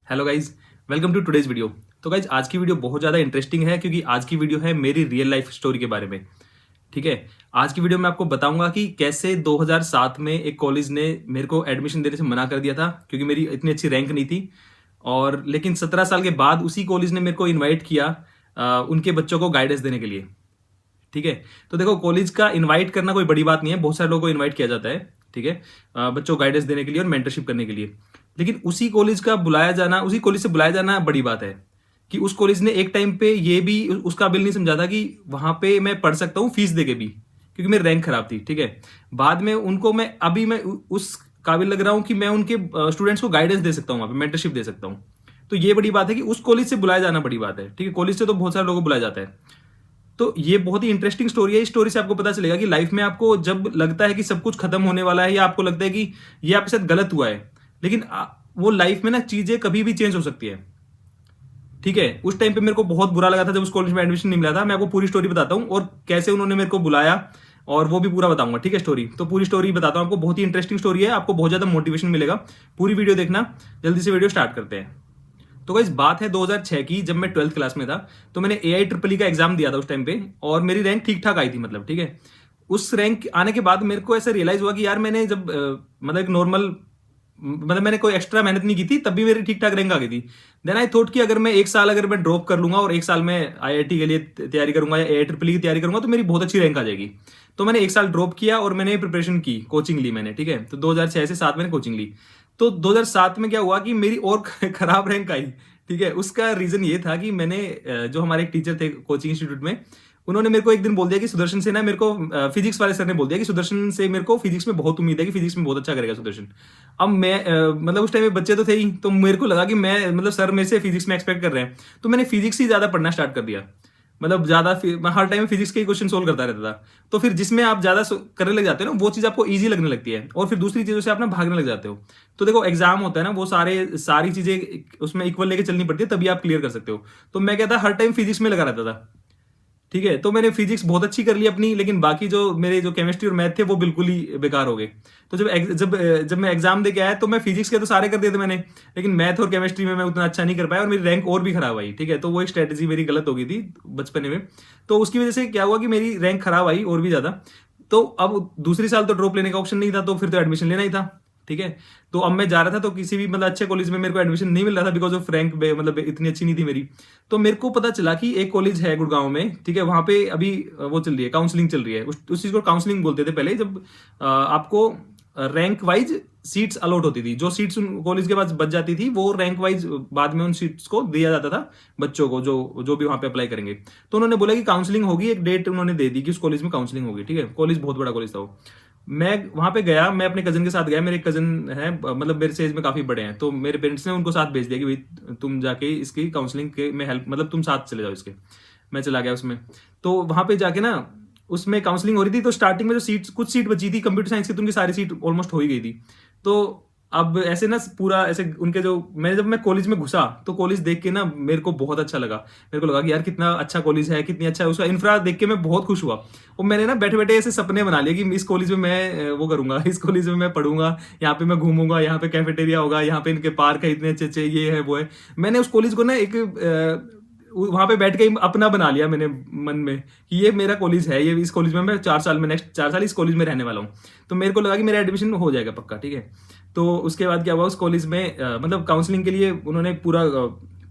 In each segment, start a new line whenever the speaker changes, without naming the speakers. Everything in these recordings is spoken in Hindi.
Hello guys, welcome to today's video. तो गाइज आज की वीडियो बहुत ज़्यादा इंटरेस्टिंग है क्योंकि आज की वीडियो है मेरी रियल लाइफ स्टोरी के बारे में। ठीक है, आज की वीडियो में आपको बताऊंगा कि कैसे 2007 में एक कॉलेज ने मेरे को एडमिशन देने से मना कर दिया था क्योंकि मेरी इतनी अच्छी रैंक नहीं थी। और लेकिन 17 साल के बाद उसी कॉलेज ने मेरे को इन्वाइट किया उनके बच्चों को गाइडेंस देने के लिए। ठीक है, तो देखो कॉलेज का इनवाइट करना कोई बड़ी बात नहीं है, बहुत सारे लोगों को इनवाइट किया जाता है। ठीक है, बच्चों को गाइडेंस देने के लिए और मेंटरशिप करने के लिए। लेकिन उसी कॉलेज का बुलाया जाना, उसी कॉलेज से बुलाया जाना बड़ी बात है कि उस कॉलेज ने एक टाइम पे ये भी उस काबिल नहीं समझा था कि वहां पे मैं पढ़ सकता हूँ फीस दे के भी, क्योंकि मेरी रैंक खराब थी। ठीक है, बाद में उनको मैं उस काबिल लग रहा हूँ कि मैं उनके स्टूडेंट्स को गाइडेंस दे सकता हूँ, वहां पे मेंटरशिप दे सकता हूँ। तो ये बड़ी बात है कि उस कॉलेज से बुलाया जाना बड़ी बात है। ठीक है, कॉलेज से तो बहुत सारे लोगों को बुलाया जाता है। तो ये बहुत ही इंटरेस्टिंग स्टोरी है। इस स्टोरी से आपको पता चलेगा कि लाइफ में आपको जब लगता है कि सब कुछ खत्म होने वाला है या आपको लगता है कि ये आपके साथ गलत हुआ है, लेकिन वो लाइफ में ना चीजें कभी भी चेंज हो सकती है। ठीक है, उस टाइम पे मेरे को बहुत बुरा लगा था जब उस कॉलेज में एडमिशन नहीं मिला था। मैं आपको पूरी स्टोरी बताता हूँ और कैसे उन्होंने मेरे को बुलाया और वो भी पूरा बताऊंगा। ठीक है, स्टोरी तो पूरी स्टोरी बताता हूँ आपको। बहुत ही इंटरेस्टिंग स्टोरी है, आपको बहुत ज्यादा मोटिवेशन मिलेगा। पूरी वीडियो देखना। जल्दी से वीडियो स्टार्ट करते हैं। तो गाइस बात है 2006 की, जब मैं 12th क्लास में था। तो मैंने AIEEE का एग्जाम दिया था उस टाइम पे और मेरी रैंक ठीक ठाक आई थी, मतलब। ठीक है, उस रैंक आने के बाद मेरे को ऐसा रियलाइज हुआ कि यार मैंने जब मतलब एक नॉर्मल, मतलब मैंने कोई एक्स्ट्रा मेहनत नहीं की थी, तब भी मेरी ठीक ठाक रैंक आ गई थी। देन आई थॉट कि अगर मैं एक साल अगर मैं ड्रॉप कर लूंगा और एक साल में IIT के लिए तैयारी करूंगा या AIEEE की तैयारी करूंगा तो मेरी बहुत अच्छी रैंक आ जाएगी। तो मैंने एक साल ड्रॉप किया और मैंने प्रिपरेशन की, कोचिंग ली मैंने। ठीक है, तो 2006 से 7 मैंने कोचिंग ली। तो 2007 में क्या हुआ कि मेरी और खराब रैंक आई। ठीक है, उसका रीजन ये था कि मैंने जो हमारे एक टीचर थे कोचिंग इंस्टीट्यूट में, उन्होंने मेरे को एक दिन बोल दिया कि सुदर्शन से ना, मेरे को फिजिक्स वाले सर ने बोल दिया कि सुदर्शन से मेरे को फिजिक्स में बहुत उम्मीद है कि फिजिक्स में बहुत अच्छा करेगा सुदर्शन। अब मैं मतलब उस टाइम में बच्चे तो थे ही, तो मेरे को लगा कि मैं मतलब सर मेरे से फिजिक्स में एक्सपेक्ट कर रहे हैं, तो मैंने फिजिक्स ही ज्यादा पढ़ना स्टार्ट कर दिया। मतलब ज्यादा मैं हर टाइम फिजिक्स के क्वेश्चन सोल्व करता रहता था। तो फिर जिसमें आप ज्यादा करने लग जाते हो ना, वो चीज आपको इजी लगने लगती है और फिर दूसरी चीजों से आप ना भागने लग जाते हो। तो देखो एग्जाम होता है ना, वो सारी चीजें उसमें इक्वल लेके चलनी पड़ती है, तभी आप क्लियर कर सकते हो। तो मैं कहता हर टाइम फिजिक्स में लगा रहता था। ठीक है, तो मैंने फिजिक्स बहुत अच्छी कर ली अपनी, लेकिन बाकी जो मेरे जो केमिस्ट्री और मैथ थे वो बिल्कुल ही बेकार हो गए। तो जब मैं एग्जाम दे के आया तो मैं फिजिक्स के तो सारे कर दिए थे मैंने, लेकिन मैथ और केमिस्ट्री में मैं उतना अच्छा नहीं कर पाया और मेरी रैंक और भी खराब आई। ठीक है, तो वो एक स्ट्रेटेजी मेरी गलत हो गई थी बचपन में। तो उसकी वजह से क्या हुआ कि मेरी रैंक खराब आई और भी ज्यादा। तो अब दूसरी साल तो ड्रॉप लेने का ऑप्शन नहीं था, तो फिर तो एडमिशन लेना ही था। ठीक है, तो अब मैं जा रहा था तो किसी भी मतलब अच्छे कॉलेज में मेरे को एडमिशन नहीं मिल रहा था बिकॉज ऑफ रैंक मतलब इतनी अच्छी नहीं थी मेरी। तो मेरे को पता चला कि एक कॉलेज है गुड़गांव में। ठीक है, वहां पे अभी वो चल रही है, काउंसलिंग चल रही है। उस चीज को काउंसलिंग बोलते थे पहले, जब आपको रैंक वाइज सीट्स अलॉट होती थी। जो सीट्स उन कॉलेज के पास बच जाती थी वो रैंक वाइज बाद में उन सीट्स को दिया जाता था बच्चों को, जो जो भी वहां पे अप्लाई करेंगे। तो उन्होंने बोला कि काउंसलिंग होगी, एक डेट उन्होंने दे दी कि उस कॉलेज में काउंसलिंग होगी। ठीक है, कॉलेज बहुत बड़ा कॉलेज था वो। मैं वहां पे गया, मैं अपने कजन के साथ गया। मेरे कजन है मतलब मेरे से एज में काफी बड़े हैं, तो मेरे पेरेंट्स ने उनको साथ भेज दिया कि भाई तुम जाके इसकी काउंसलिंग के में हेल्प, मतलब तुम साथ चले जाओ इसके। मैं चला गया उसमें। तो वहां पे जाके ना, उसमें काउंसलिंग हो रही थी। तो स्टार्टिंग में जो सीट, कुछ सीट बची थी कंप्यूटर साइंस की, तो उनकी सारी सीट ऑलमोस्ट हो ही गई थी। तो अब ऐसे ना पूरा ऐसे उनके जो, जब मैं कॉलेज में घुसा तो कॉलेज देख के ना मेरे को बहुत अच्छा लगा। मेरे को लगा कि यार कितना अच्छा कॉलेज है, कितनी अच्छा है, उसका इंफ्रा देख के मैं बहुत खुश हुआ। और मैंने ना बैठे बैठे ऐसे सपने बना लिए कि इस कॉलेज में मैं वो करूंगा, इस कॉलेज में मैं पढ़ूंगा, यहाँ पे मैं घूमूंगा, यहाँ पे कैफेटेरिया होगा, यहाँ पे इनके पार्क है इतने अच्छे अच्छे, ये है वो है। मैंने उस कॉलेज को ना एक वहां पे बैठ के अपना बना लिया मैंने मन में कि ये मेरा कॉलेज है, ये इस कॉलेज में मैं 4 साल में, नेक्स्ट 4 साल इस कॉलेज में रहने वाला हूँ। तो मेरे को लगा कि मेरा एडमिशन हो जाएगा पक्का। ठीक है, तो उसके बाद क्या हुआ, उस कॉलेज में मतलब काउंसलिंग के लिए उन्होंने पूरा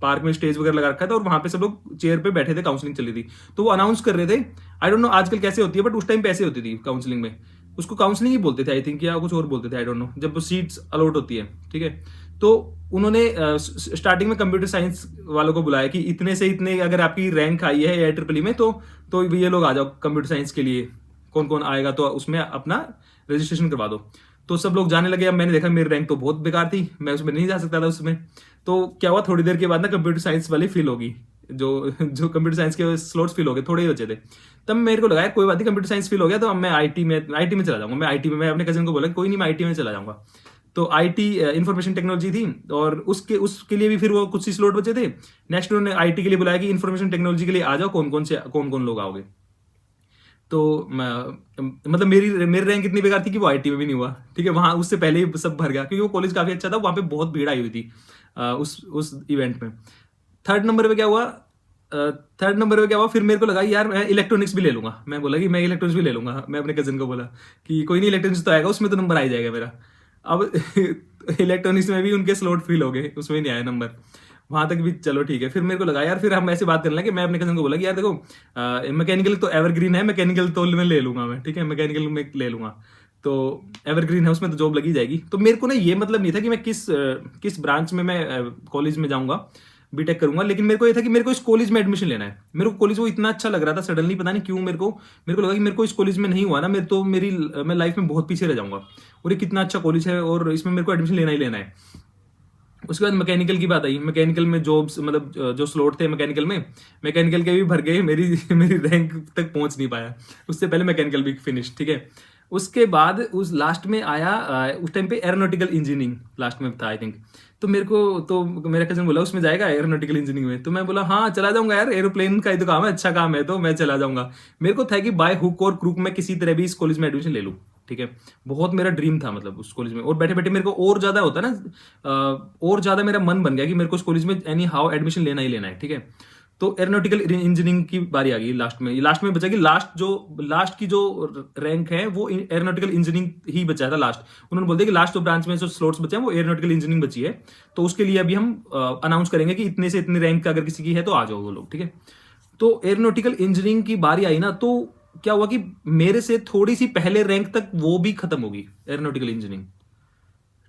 पार्क में स्टेज वगैरह लगा रखा था और वहां पे सब लोग चेयर पे बैठे थे, काउंसलिंग चल रही थी। तो वो अनाउंस कर रहे थे, आई डोंट नो आजकल कैसे होती है, बट उस टाइम पे ऐसे होती थी काउंसलिंग में। उसको काउंसलिंग ही बोलते थे आई थिंक, या कुछ और बोलते थे, आई डोंट नो, जब सीट्स अलॉट होती है। ठीक है, तो उन्होंने स्टार्टिंग में कंप्यूटर साइंस वालों को बुलाया कि इतने से इतने अगर आपकी रैंक आई है AIEEE में तो ये लोग आ जाओ कंप्यूटर साइंस के लिए, कौन कौन आएगा तो उसमें अपना रजिस्ट्रेशन करवा दो। तो सब लोग जाने लगे। अब मैंने देखा मेरी रैंक तो बहुत बेकार थी, मैं उसमें नहीं जा सकता था उसमें। तो क्या हुआ, थोड़ी देर के बाद ना कंप्यूटर साइंस वाली फिल होगी, जो जो कंप्यूटर साइंस के स्लॉट्स फिल हो गए, थोड़े ही बचे थे। तब मेरे को लगा यार कोई बात नहीं, कंप्यूटर साइंस फिल हो गया तो अब मैं आईटी में चला जाऊंगा। मैं अपने कजन को बोला कोई नहीं, मैं आईटी में चला जाऊंगा। तो आईटी इंफॉर्मेशन टेक्नोलॉजी थी और उसके लिए भी फिर वो कुछ ही स्लॉट बचे थे। नेक्स्ट उन्होंने आईटी के लिए बुलाया कि इंफॉर्मेशन टेक्नोलॉजी के लिए आ जाओ, कौन कौन लोग आओगे। तो मतलब मेरी रैंक इतनी बेकार थी कि वो आईटी में भी नहीं हुआ, ठीक है। वहाँ उससे पहले ही सब भर गया क्योंकि वो कॉलेज काफी अच्छा था, वहाँ पे बहुत भीड़ आई हुई थी उस इवेंट में। थर्ड नंबर पे क्या हुआ, फिर मेरे को लगा यार मैं इलेक्ट्रॉनिक्स भी ले लूंगा। मैं बोला कि मैं इलेक्ट्रॉनिक्स भी ले लूंगा। मैं अपने कजिन को बोला कि कोई नहीं, इलेक्ट्रॉनिक्स तो आएगा, उसमें तो नंबर आ ही जाएगा मेरा। अब इलेक्ट्रॉनिक्स में भी उनके स्लॉट फिल हो गए, उसमें नहीं आया नंबर। वहां तक भी चलो ठीक है। फिर मेरे को लगा यार, फिर हम ऐसे बात करने लगे। मैं अपने कजन को बोला कि यार देखो, मैकेनिकल तो एवरग्रीन है, मैकेनिकल तो मैं ले लूंगा मैं, ठीक है, मैकेनिकल में ले लूंगा। तो एवरग्रीन है, उसमें तो जॉब लगी जाएगी। तो मेरे को ना ये मतलब नहीं था कि मैं किस ब्रांच में मैं कॉलेज में जाऊंगा, बीटेक करूंगा, लेकिन मेरे को ये था कि मेरे को इस कॉलेज में एडमिशन लेना है। मेरे को कॉलेज वो इतना अच्छा लग रहा था सडनली, पता नहीं क्यों मेरे को लगा कि मेरे को इस कॉलेज में नहीं हुआ ना, मैं लाइफ में बहुत पीछे रह जाऊंगा। और ये कितना अच्छा कॉलेज है और इसमें मेरे को एडमिशन लेना ही लेना है। उसके बाद मैकेनिकल की बात आई। मैकेनिकल में जॉब्स मतलब जो स्लॉट थे मैकेनिकल के भी भर गए। मेरी मेरी रैंक तक पहुंच नहीं पाया, उससे पहले मैकेनिकल भी फिनिश, ठीक है। उसके बाद उस लास्ट में आया उस टाइम पे एरोनॉटिकल इंजीनियरिंग लास्ट में था आई थिंक। तो मेरा कजन बोला उसमें जाएगा एरोनॉटिकल इंजीनियरिंग में। तो मैं बोला हाँ चला जाऊंगा यार, एरोप्लेन का ही तो काम है, अच्छा काम है, तो मैं चला जाऊंगा। मेरे को था कि बाय हुक और क्रूक में किसी तरह भी इस कॉलेज में एडमिशन ले लूँ, ठीक है। बहुत मेरा ड्रीम था मतलब उस कॉलेज में। और बैठे बैठे मेरे को और ज्यादा होता है ना, और ज्यादा मेरा मन बन गया कि मेरे को उस कॉलेज में एनी हाउ एडमिशन लेना ही लेना है, ठीक है। तो एरोनॉटिकल इंजीनियरिंग की बारी आ गई। लास्ट में बचा कि लास्ट की जो रैंक है वो एरोनॉटिकल इंजीनियरिंग ही बचा था लास्ट। उन्होंने बोल दिया कि लास्ट जो ब्रांच में जो स्लॉट्स बचे हैं वो एरोनॉटिकल इंजीनियरिंग बची है। तो उसके लिए अभी हम अनाउंस करेंगे कि इतने से इतने रैंक अगर किसी की है तो आ जाओ वो लोग, ठीक है। तो एरोनॉटिकल इंजीनियरिंग की बारी आई ना, तो क्या हुआ कि मेरे से थोड़ी सी पहले रैंक तक वो भी खत्म होगी एरोनॉटिकल इंजीनियरिंग,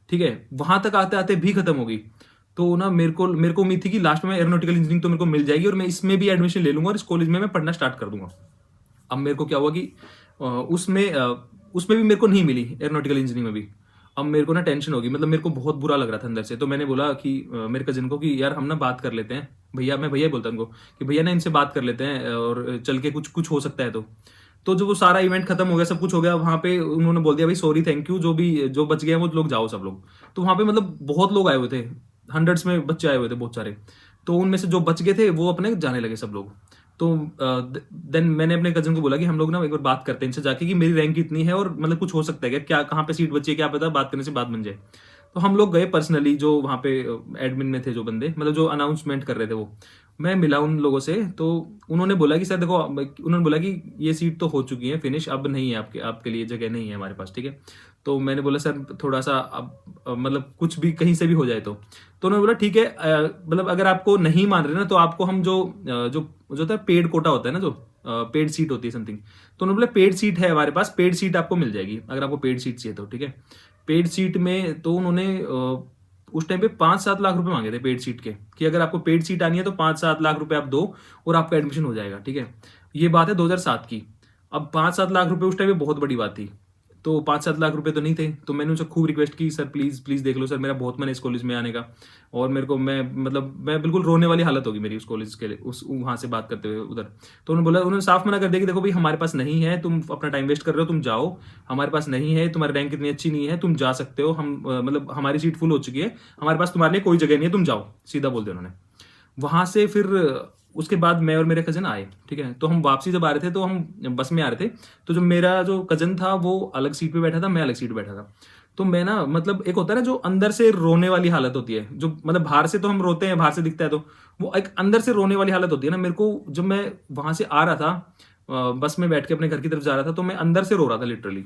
ठीक है। वहां तक आते आते भी खत्म होगी। तो ना मेरे को उम्मीद थी कि लास्ट में एरोनॉटिकल इंजीनियरिंग तो मेरे को मिल जाएगी और मैं इसमें भी एडमिशन ले लूंगा और इस कॉलेज में मैं पढ़ना स्टार्ट कर दूंगा। अब मेरे को क्या हुआ कि उसमें भी मेरे को नहीं मिली एरोनॉटिकल इंजीनियरिंग में भी। अब मेरे को ना टेंशन होगी, मतलब मेरे को बहुत बुरा लग रहा था अंदर से। तो मैंने बोला कि मेरे कजिन को कि यार हम ना बात कर लेते हैं, मैं भैया बोलता उनको कि भैया ना इनसे बात कर लेते हैं और चल के कुछ कुछ हो सकता है। तो जो वो सारा इवेंट खत्म हो गया, सब कुछ हो गया, वहां पे उन्होंने बोल दिया भाई सॉरी थैंक यू, जो बच गए हैं वो लोग जाओ सब लोग। तो वहां पे मतलब बहुत लोग आए हुए थे, हंड्रेड्स में बच्चे आए हुए थे बहुत सारे। तो उनमें से जो बच गए थे वो अपने जाने लगे सब लोग। तो देन मैंने अपने कजन को बोला कि हम लोग ना एक बार बात करते हैं इनसे जाके कि मेरी रैंक कितनी है और मतलब कुछ हो सकता है क्या, कहाँ पे सीट बची है क्या पता, बात करने से बात बन जाए। तो हम लोग गए पर्सनली, जो वहाँ पे एडमिन में थे जो बंदे, मतलब जो अनाउंसमेंट कर रहे थे वो, मैं मिला उन लोगों से। तो उन्होंने बोला कि सर देखो, उन्होंने बोला कि ये सीट तो हो चुकी है फिनिश, अब नहीं है आपके लिए जगह नहीं है हमारे पास, ठीक है। तो मैंने बोला सर थोड़ा सा अब मतलब कुछ भी कहीं से भी हो जाए तो उन्होंने बोला ठीक है, मतलब अगर आपको नहीं मान रहे ना तो आपको हम जो होता है पेड कोटा होता है ना, जो पेड सीट होती है समथिंग। तो उन्होंने बोला पेड सीट है हमारे पास, पेड सीट आपको मिल जाएगी अगर आपको पेड सीट चाहिए तो, ठीक है। पेड सीट में तो उन्होंने उस टाइम पे 5-7 लाख रुपए मांगे थे पेड सीट के, कि अगर आपको पेड सीट आनी है तो 5-7 लाख रुपए आप दो और आपका एडमिशन हो जाएगा, ठीक है। ये बात है 2007 की। अब 5-7 लाख रुपए उस टाइम पे बहुत बड़ी बात थी। तो 5-7 लाख रुपए तो नहीं थे। तो मैंने उनसे खूब रिक्वेस्ट की, सर प्लीज प्लीज देख लो सर, मेरा बहुत मन है इस कॉलेज में आने का। और मैं बिल्कुल रोने वाली हालत होगी मेरी उस कॉलेज के लिए, उस वहां से बात करते हुए उधर। तो उन्होंने साफ मना कर दिया कि देखो भाई हमारे पास नहीं है, तुम अपना टाइम वेस्ट कर रहे हो, तुम जाओ, हमारे पास नहीं है, तुम्हारी रैंक इतनी अच्छी नहीं है, तुम जा सकते हो, हम मतलब हमारी सीट फुल हो चुकी है, हमारे पास तुम्हारे लिए कोई जगह नहीं है, तुम जाओ, सीधा बोल दिया उन्होंने। वहां से फिर उसके बाद मैं और मेरे कजन आए, ठीक है। तो हम वापसी जब आ रहे थे तो हम बस में आ रहे थे। तो जो मेरा जो कजन था वो अलग सीट पे बैठा था, मैं अलग सीट पे बैठा था। तो मैं ना मतलब एक होता है ना जो अंदर से रोने वाली हालत होती है, जो मतलब बाहर से तो हम रोते हैं, बाहर से दिखता है, तो वो एक अंदर से रोने वाली हालत होती है ना। मेरे को जब मैं वहां से आ रहा था, बस में बैठ के अपने घर की तरफ जा रहा था, तो मैं अंदर से रो रहा था लिटरली।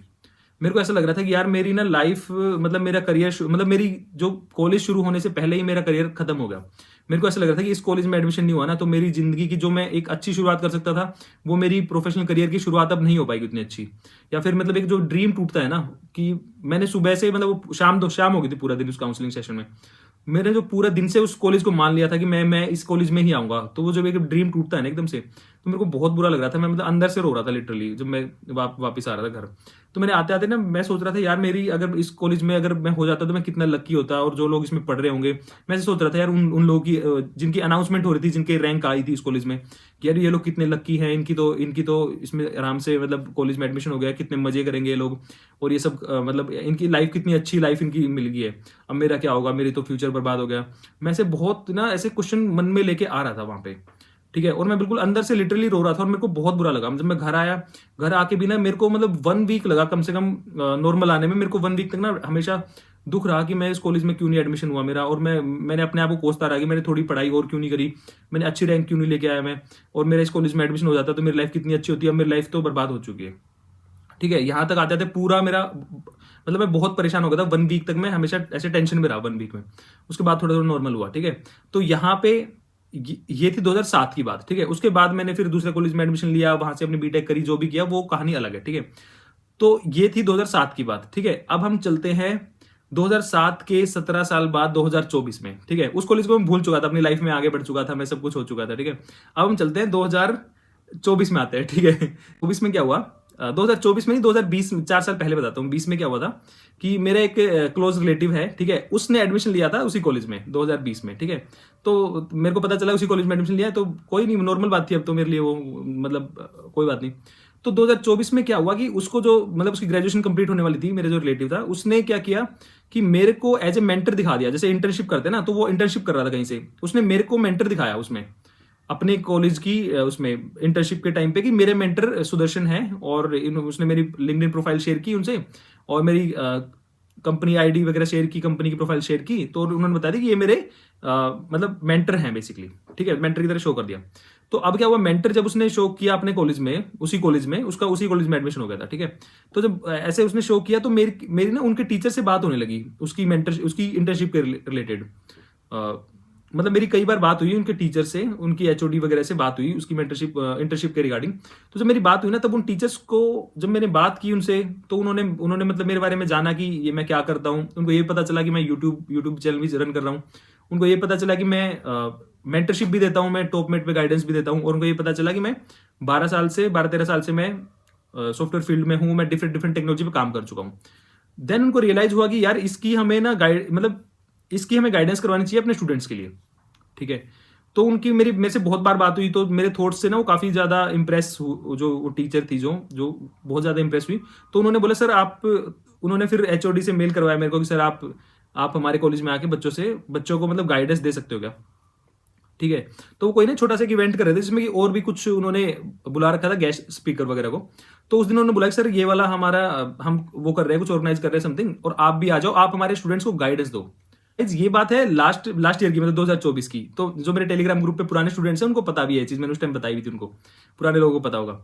मेरे को ऐसा लग रहा था कि यार मेरी ना लाइफ मतलब मेरा करियर मतलब मेरी जो कॉलेज शुरू होने से पहले ही मेरा करियर खत्म हो गया। मेरे को ऐसा लग रहा था कि इस कॉलेज में एडमिशन नहीं हुआ ना तो मेरी जिंदगी की जो मैं एक अच्छी शुरुआत कर सकता था, वो मेरी प्रोफेशनल करियर की शुरुआत अब नहीं हो पाएगी उतनी अच्छी। या फिर मतलब एक जो ड्रीम टूटता है ना, कि मैंने सुबह से मतलब वो शाम हो गई थी पूरा दिन उस काउंसलिंग सेशन में। मैंने जो पूरा दिन से उस कॉलेज को मान लिया था कि मैं इस कॉलेज में ही आऊंगा, तो वो जब एक ड्रीम टूटता है ना एकदम से, तो मेरे को बहुत बुरा लग रहा था। मैं मतलब अंदर से रो रहा था लिटरली जब मैं वापस आ रहा था घर। तो मैंने आते आते ना मैं सोच रहा था यार मेरी अगर इस कॉलेज में अगर मैं हो जाता तो मैं कितना लकी होता, और जो लोग इसमें पढ़ रहे होंगे। मैं ऐसे सोच रहा था यार उन लोगों की जिनकी अनाउंसमेंट हो रही थी, जिनकी रैंक आई थी इस कॉलेज में, कि यार ये लोग कितने लकी हैं, इनकी तो इसमें आराम से मतलब कॉलेज में एडमिशन हो गया, कितने मजे करेंगे ये लोग, और ये सब मतलब इनकी लाइफ कितनी अच्छी लाइफ इनकी मिल गई है। अब मेरा क्या होगा, मेरी तो फ्यूचर बर्बाद हो गया। मैं ऐसे बहुत ना ऐसे क्वेश्चन मन में लेके आ रहा था वहां पे। ठीक है, और मैं बिल्कुल अंदर से लिटरली रो रहा था और मेरे को बहुत बुरा लगा। जब मैं घर आया, घर आके भी ना मेरे को मतलब 1 वीक लगा कम से कम नॉर्मल आने में। मेरे को 1 वीक तक ना हमेशा दुख रहा कि मैं इस कॉलेज में क्यों नहीं एडमिशन हुआ मेरा, और मैंने अपने आप को कोसता रहा कि मैंने थोड़ी पढ़ाई और क्यों नहीं करी, मैंने अच्छी रैंक क्यों नहीं लेके आया मैं, और मेरा इस कॉलेज में एडमिशन हो जाता तो मेरी लाइफ कितनी अच्छी होती है। अब मेरी लाइफ तो बर्बाद हो चुकी है। ठीक है, यहाँ तक आते आते पूरा मेरा मतलब मैं बहुत परेशान हो गया था। 1 वीक तक मैं हमेशा ऐसे टेंशन में रहा 1 वीक में। उसके बाद थोड़ा थोड़ा नॉर्मल हुआ। ठीक है, तो यहाँ पे ये थी 2007 की बात। ठीक है, उसके बाद मैंने फिर दूसरे कॉलेज में एडमिशन लिया, वहां से अपनी बीटेक करी, जो भी किया वो कहानी अलग है। ठीक है, तो ये थी 2007 की बात। ठीक है, अब हम चलते हैं 2007 के 17 साल बाद 2024 में। ठीक है, उस कॉलेज को मैं भूल चुका था, अपनी लाइफ में आगे बढ़ चुका था मैं, सब कुछ हो चुका था। ठीक है, अब हम चलते हैं 2024 में आते हैं। ठीक है, 24 में क्या हुआ, 2024 में नहीं, 2020 में, 4 साल पहले बताता हूँ। 20 में क्या हुआ था कि मेरा एक क्लोज रिलेटिव है, ठीक है, उसने एडमिशन लिया था उसी कॉलेज में 2020 में। ठीक है, तो मेरे को पता चला उसी कॉलेज में एडमिशन लिया है, तो कोई नहीं, नॉर्मल बात थी अब तो मेरे लिए वो, मतलब कोई बात नहीं। तो 2024 में क्या हुआ कि उसको जो मतलब उसकी ग्रेजुएशन कंप्लीट होने वाली थी, मेरे जो रिलेटिव था, उसने क्या किया कि मेरे को एज ए मेंटर दिखा दिया। जैसे इंटर्नशिप करते हैं ना, तो वो इंटर्नशिप कर रहा था कहीं से, उसने मेरे को मेंटर दिखाया उसमें अपने कॉलेज की उसमें इंटर्नशिप के टाइम पे कि मेरे मेंटर सुदर्शन है, और उसने मेरी लिंक्डइन प्रोफाइल शेयर की उनसे, और मेरी कंपनी आईडी वगैरह शेयर की, कंपनी की प्रोफाइल शेयर की, तो उन्होंने बता दिया कि ये मेरे मतलब मेंटर हैं बेसिकली। ठीक है, मेंटर की तरह शो कर दिया। तो अब क्या हुआ, मेंटर जब उसने शो किया अपने कॉलेज में, उसी कॉलेज में उसका उसी कॉलेज में एडमिशन हो गया था। ठीक है, तो जब ऐसे उसने शो किया तो मेरी मेरी ना उनके टीचर से बात होने लगी, उसकी मेंटर उसकी इंटर्नशिप के रिलेटेड। मतलब मेरी कई बार बात हुई उनके टीचर से, उनकी एचओडी वगैरह से बात हुई उसकी मेंटरशिप इंटर्नशिप के रिगार्डिंग। तो जब मेरी बात हुई ना, तब उन टीचर्स को जब मैंने बात की उनसे, तो उन्होंने मतलब मेरे बारे में जाना कि ये मैं क्या करता हूँ। उनको ये पता चला कि मैं यूट्यूब चैनल भी रन कर रहा हूँ। उनको ये पता चला कि मैं मेंटरशिप भी देता हूँ, मैं टॉपमेट पे गाइडेंस भी देता हूँ। और उनको ये पता चला कि मैं 12-13 साल से मैं सॉफ्टवेयर फील्ड में हूँ, मैं डिफरेंट डिफरेंट टेक्नोलॉजी पे काम कर चुका हूँ। देन उनको रियलाइज हुआ कि यार इसकी हमें ना इसकी हमें गाइडेंस करवानी चाहिए अपने स्टूडेंट्स के लिए। ठीक है, तो उनकी मेरे से बहुत बार बात हुई, तो मेरे थॉट्स से ना वो काफी ज्यादा इंप्रेस, जो वो टीचर थी जो बहुत ज्यादा इंप्रेस हुई। तो उन्होंने बोला सर आप, उन्होंने फिर एचओडी से मेल करवाया मेरे को कि सर आप हमारे कॉलेज में आके बच्चों को मतलब गाइडेंस दे सकते हो क्या। ठीक है, तो वो कोई ना छोटा सा इवेंट कर रहे थे जिसमें कि और भी कुछ उन्होंने बुला रखा था गेस्ट स्पीकर वगैरह को। तो उस दिन उन्होंने बोला कि सर ये वाला हमारा हम वो कर रहे हैं, कुछ ऑर्गेनाइज कर रहे हैं समथिंग, और आप भी आ जाओ, आप हमारे स्टूडेंट्स को गाइडेंस दो। ये बात है लास्ट ईयर की, मतलब 2024 की। तो जो मेरे टेलीग्राम ग्रुप पे पुराने स्टूडेंट्स हैं उनको पता भी है चीज, मैंने उस टाइम बताई हुई थी उनको, पुराने लोगों को पता होगा।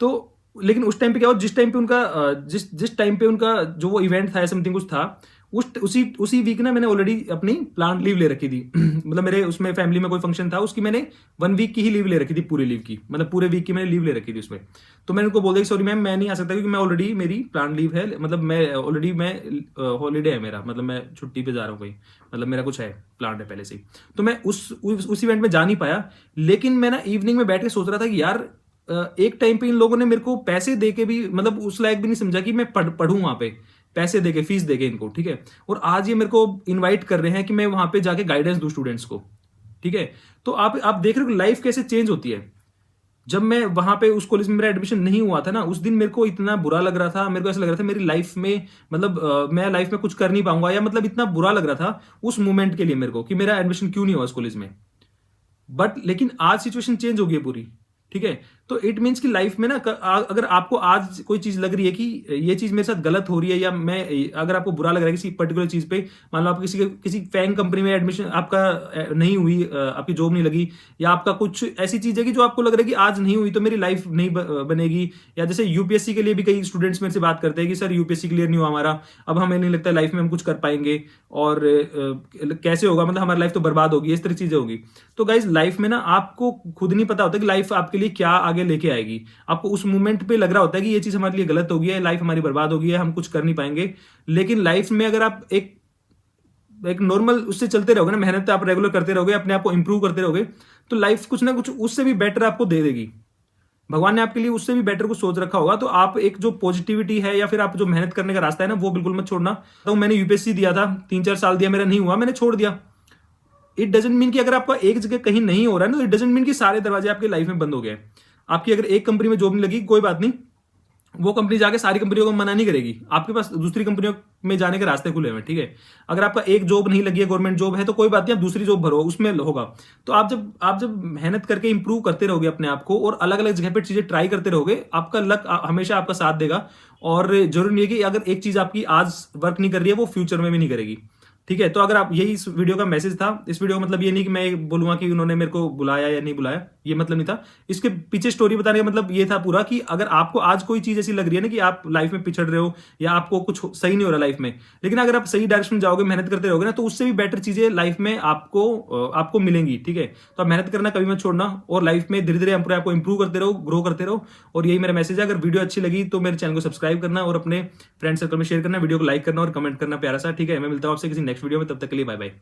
तो लेकिन उस टाइम पे क्या हुआ, जिस टाइम पे उनका जिस टाइम पे उनका जो वो इवेंट था, समथिंग कुछ था, उसी वीक ना मैंने ऑलरेडी अपनी प्लान लीव ले रखी थी। मतलब मेरे उसमें फैमिली में कोई फंक्शन था, उसकी मैंने 1 वीक की ही लीव ले रखी थी, पूरी लीव की, मतलब पूरे वीक की मैंने लीव ले रखी थी उसमें। तो मैंने उनको बोल दिया सॉरी मैम मैं नहीं आ सकता, क्योंकि मैं ऑलरेडी मेरी प्लान लीव है, मतलब मैं हॉलीडे है मेरा, मतलब मैं छुट्टी पे जा रहा हूँ कहीं, मतलब मेरा कुछ है प्लान है पहले से ही। तो मैं उस इवेंट में जा नहीं पाया। लेकिन मैं ना इवनिंग में बैठ के सोच रहा था कि यार एक टाइम पे इन लोगों ने मेरे को पैसे दे के भी मतलब उस लायक भी नहीं समझा कि मैं पढ़ूं वहां पे, पैसे देके, फीस देके इनको। ठीक है, और आज ये मेरे को इनवाइट कर रहे हैं कि मैं वहां पे जाके गाइडेंस दूं स्टूडेंट्स को। ठीक है, तो आप देख रहे हो लाइफ कैसे चेंज होती है। जब मैं वहां पे उस कॉलेज में मेरा एडमिशन नहीं हुआ था ना, उस दिन मेरे को इतना बुरा लग रहा था, मेरे को ऐसा लग रहा था मेरी लाइफ में मतलब मैं लाइफ में कुछ कर नहीं पाऊंगा, या मतलब इतना बुरा लग रहा था उस मोमेंट के लिए मेरे को कि मेरा एडमिशन क्यों नहीं हुआ उस कॉलेज में। बट लेकिन आज सिचुएशन चेंज हो गई है पूरी। ठीक है, तो इट मीन्स कि लाइफ में ना अगर आपको आज कोई चीज लग रही है कि ये चीज मेरे साथ गलत हो रही है, या मैं अगर आपको बुरा लग रहा है किसी पर्टिकुलर चीज पे, मान लो आप किसी फैंग कंपनी में एडमिशन आपका नहीं हुई, आपकी जॉब नहीं लगी, या आपका कुछ ऐसी चीज है कि जो आपको लग रहा है कि आज नहीं हुई तो मेरी लाइफ नहीं बनेगी। या जैसे यूपीएससी के लिए भी कई स्टूडेंट्स मेरे से बात करते हैं कि सर यूपीएससी क्लियर नहीं हुआ हमारा, अब हमें नहीं लगता लाइफ में हम कुछ कर पाएंगे, और कैसे होगा, मतलब हमारी लाइफ तो बर्बाद होगी, इस तरह चीजें होगी। तो गाइज लाइफ में ना आपको खुद नहीं पता होता कि लाइफ आपके लिए क्या आगे लेके आएगी। आपको उस मोमेंट पे लग रहा होता है कि ये चीज हमारे लिए गलत हो गई है, लाइफ हमारी बर्बाद हो गई है, हम कुछ कर नहीं पाएंगे। लेकिन लाइफ में अगर आप एक नॉर्मल उससे चलते रहोगे ना, मेहनत आप रेगुलर करते रहोगे, अपने आप को इंप्रूव करते रहोगे, तो लाइफ कुछ ना कुछ उससे भी बेटर आपको दे देगी। भगवान ने आपके लिए उससे भी बेटर कुछ सोच रखा होगा। तो आप एक जो पॉजिटिविटी है, या फिर आप जो मेहनत करने का रास्ता है ना, वो बिल्कुल मत छोड़ना। तो मैंने यूपीएससी दिया था, 3-4 साल दिया, मेरा नहीं हुआ, मैंने छोड़ दिया। इट डजेंट मीन कि अगर आपका एक जगह कहीं नहीं हो रहा है ना, तो इट डजेंट मीन कि सारे दरवाजे आपके लाइफ में बंद हो गए। आपकी अगर एक कंपनी में जॉब नहीं लगी, कोई बात नहीं, वो कंपनी जाके सारी कंपनियों को मना नहीं करेगी, आपके पास दूसरी कंपनियों में जाने के रास्ते खुले हुए हैं, ठीक है। अगर आपका एक जॉब नहीं लगी है, गवर्नमेंट जॉब है, तो कोई बात नहीं, आप दूसरी जॉब भरो, उसमें होगा। तो आप जब मेहनत करके इंप्रूव करते रहोगे अपने आप को और अलग अलग जगह पर चीजें ट्राई करते रहोगे, आपका लक हमेशा आपका साथ देगा। और जरूरी नहीं है कि अगर एक चीज आपकी आज वर्क नहीं कर रही है वो फ्यूचर में भी नहीं करेगी, ठीक है। तो अगर आप, यही इस वीडियो का मैसेज था। इस वीडियो का मतलब ये नहीं कि मैं बोलूंगा कि उन्होंने मेरे को बुलाया या नहीं बुलाया, ये मतलब नहीं था। इसके पीछे स्टोरी बताने का मतलब ये था पूरा कि अगर आपको आज कोई चीज ऐसी लग रही है ना कि आप लाइफ में पिछड़ रहे हो या आपको कुछ सही नहीं हो रहा लाइफ में, लेकिन अगर आप सही डायरेक्शन में जाओगे, मेहनत करते रहोगे ना, तो उससे भी बेटर चीजें लाइफ में आपको मिलेंगी, ठीक है। तो आप मेहनत करना कभी मत छोड़ना और लाइफ में धीरे धीरे अपने आपको इंप्रूव करते रहो, ग्रो करते रहो। और यही मेरा मैसेज है। अगर वीडियो अच्छी लगी तो मेरे चैनल को सब्सक्राइब करना और अपने फ्रेंड सर्कल में शेयर करना, वीडियो को लाइक करना और कमेंट करना प्यारा सा, ठीक है। मैं मिलता हूं आपसे किसी नेक्स्ट वीडियो में, तब तक के लिए बाय बाय।